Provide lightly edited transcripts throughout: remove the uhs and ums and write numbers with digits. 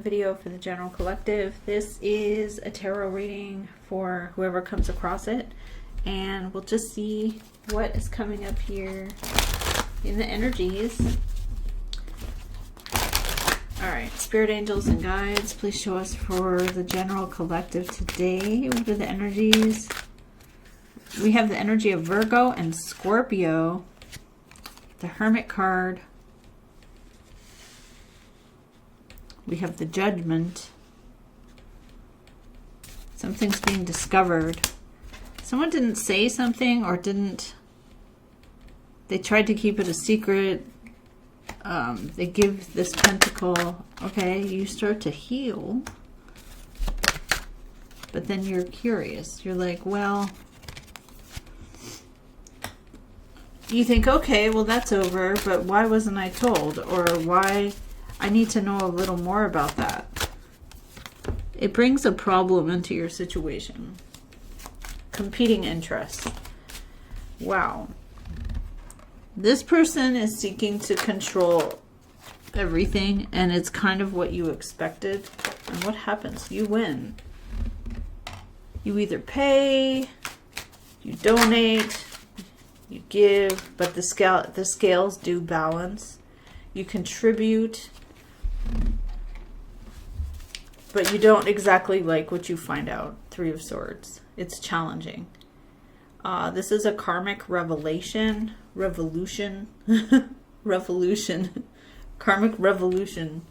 video for the general collective. This is a tarot reading for whoever comes across it, and we'll just see what is coming up here in the energies. Alright, spirit angels and guides, please show us for the general collective today. What are the energies? We have the energy of Virgo and Scorpio, the Hermit card. We have the Judgment. Something's being discovered. Someone didn't say something, or they tried to keep it a secret. They give this pentacle. Okay, you start to heal. But then you're curious. You're like, well, you think, okay, well, that's over, but why wasn't I told? Or why? I need to know a little more about that. It brings a problem into your situation. Competing interests. Wow. This person is seeking to control everything, and it's kind of what you expected. And what happens? You win. You either pay, you donate, you give, but the scales do balance. You contribute, but you don't exactly like what you find out. Three of Swords. It's challenging. This is a karmic revolution. Karmic revolution.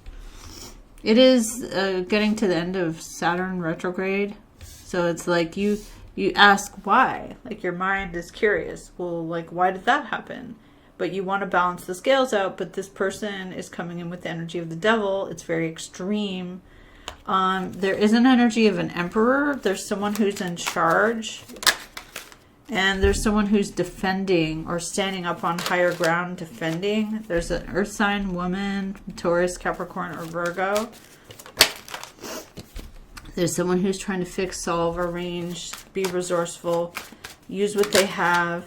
It is getting to the end of Saturn retrograde. So it's like you ask why. Like your mind is curious. Well, like, why did that happen? But you want to balance the scales out, but this person is coming in with the energy of the devil. It's very extreme. There is an energy of an emperor. There's someone who's in charge. And there's someone who's defending or standing up on higher ground defending. There's an earth sign woman, Taurus, Capricorn, or Virgo. There's someone who's trying to fix, solve, arrange, be resourceful, use what they have.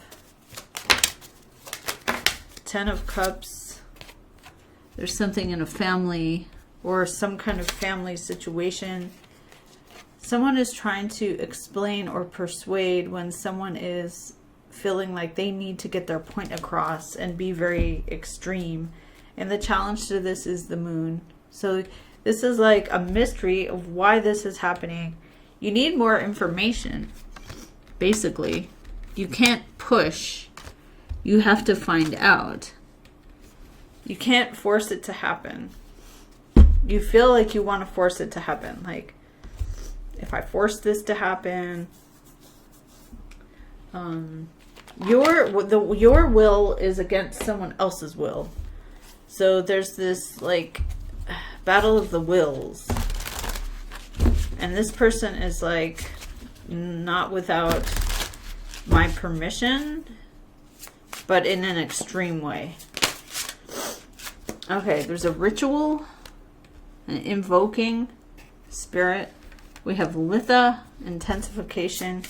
Ten of Cups. There's something in a family or some kind of family situation. Someone is trying to explain or persuade when someone is feeling like they need to get their point across and be very extreme. And the challenge to this is the moon. So this is like a mystery of why this is happening. You need more information, basically. You can't push. You have to find out. You can't force it to happen. You feel like you want to force it to happen. Like, if I force this to happen, your will is against someone else's will. So there's this like battle of the wills. And this person is like, not without my permission, but in an extreme way. Okay, there's a ritual, an invoking spirit. We have Litha, intensification.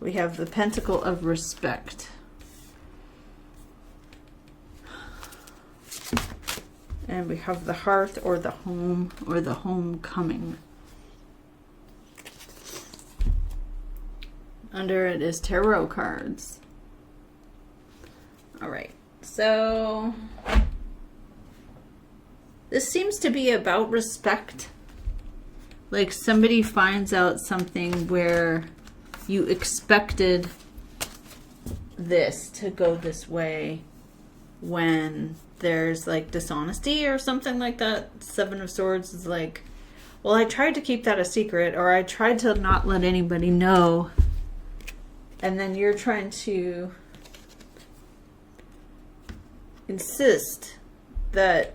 We have the Pentacle of Respect. And we have the Hearth, or the home, or the homecoming. Under it is tarot cards. All right, so this seems to be about respect. Like somebody finds out something where you expected this to go this way when there's like dishonesty or something like that. Seven of Swords is like, well, I tried to keep that a secret, or I tried to not let anybody know. And then you're trying to insist that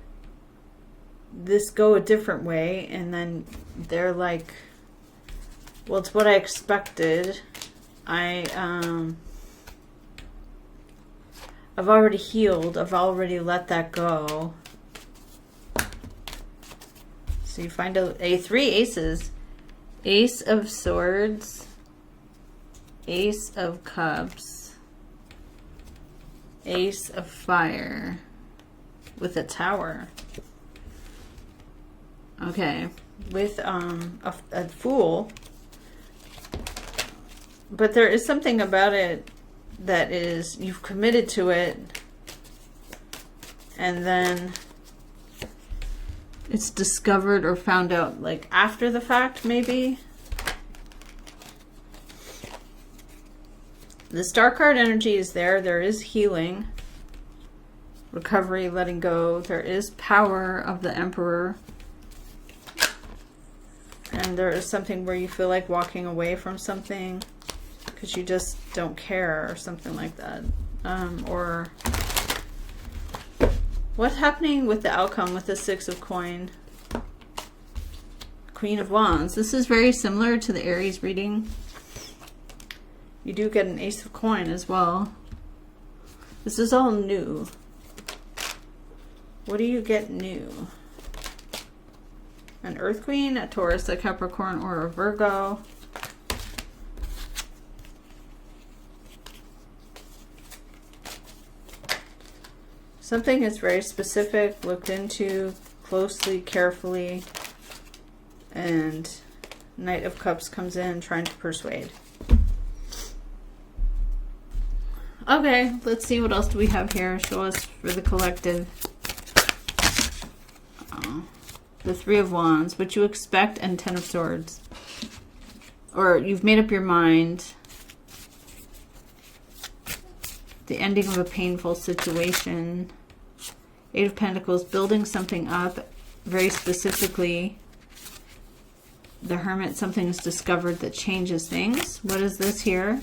this go a different way, and then they're like, well, it's what I expected. I've already healed. I've already let that go. So you find three aces. Ace of Swords, Ace of Cups, Ace of Fire with a Tower. Okay, with a Fool. But there is something about it that is, you've committed to it, and then it's discovered or found out like after the fact, maybe. The Star card energy is there. There is healing, recovery, letting go. There is power of the Emperor. And there is something where you feel like walking away from something because you just don't care or something like that. Or what's happening with the outcome with the Six of Coin? Queen of Wands. This is very similar to the Aries reading. You do get an Ace of Coin as well. This is all new. What do you get new? An Earth Queen, a Taurus, a Capricorn, or a Virgo. Something is very specific, looked into closely, carefully, and Knight of Cups comes in trying to persuade. Okay, let's see what else do we have here. Show us for the collective. The Three of Wands, what you expect, and Ten of Swords. Or you've made up your mind. The ending of a painful situation. Eight of Pentacles, building something up. Very specifically, the Hermit, something's discovered that changes things. What is this here?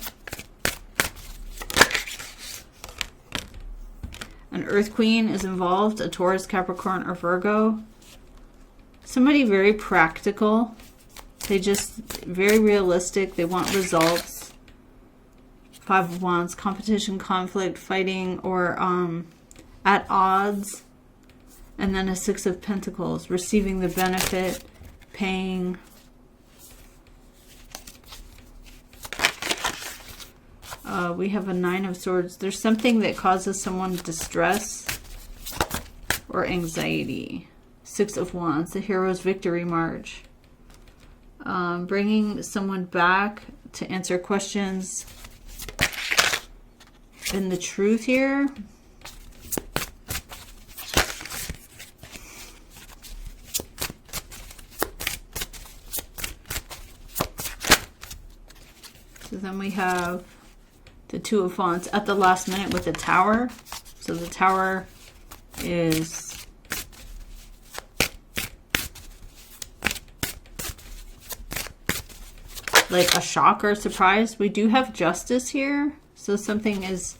An Earth Queen is involved, a Taurus, Capricorn, or Virgo. Somebody very practical. They just very realistic. They want results. Five of Wands, competition, conflict, fighting, or at odds. And then a Six of Pentacles, receiving the benefit, paying. We have a Nine of Swords. There's something that causes someone distress or anxiety. Six of Wands, the Hero's Victory March. Bringing someone back to answer questions. And the truth here. So then we have the Two of Wands at the last minute with the Tower. So the Tower is like a shock or a surprise. We do have Justice here. So something is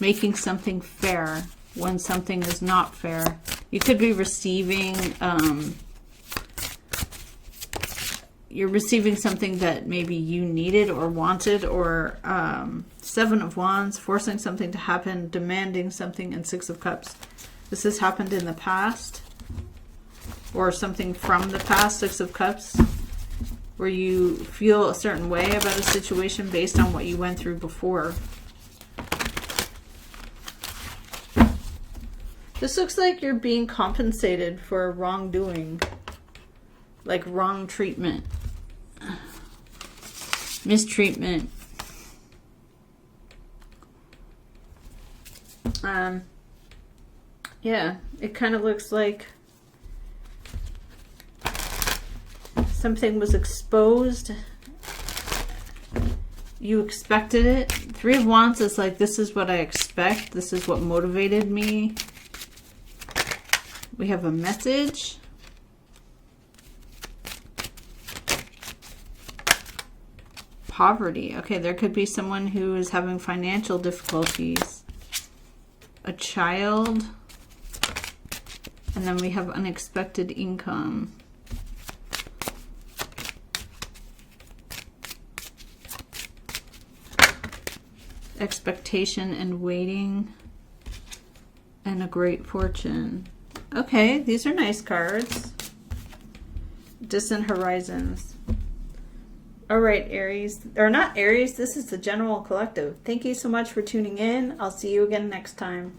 making something fair when something is not fair. You could be receiving, you're receiving something that maybe you needed or wanted, or Seven of Wands, forcing something to happen, demanding something, and Six of Cups. This has happened in the past, or something from the past, Six of Cups, where you feel a certain way about a situation based on what you went through before. This looks like you're being compensated for wrongdoing, like wrong treatment, mistreatment. Yeah, it kind of looks like something was exposed. You expected it. Three of Wands is like, this is what I expect. This is what motivated me. We have a message. Poverty. Okay, there could be someone who is having financial difficulties. A child. And then we have unexpected income. Expectation and waiting. And a great fortune. Okay, these are nice cards. Distant horizons. All right, Aries. Or not Aries, this is the general collective. Thank you so much for tuning in. I'll see you again next time.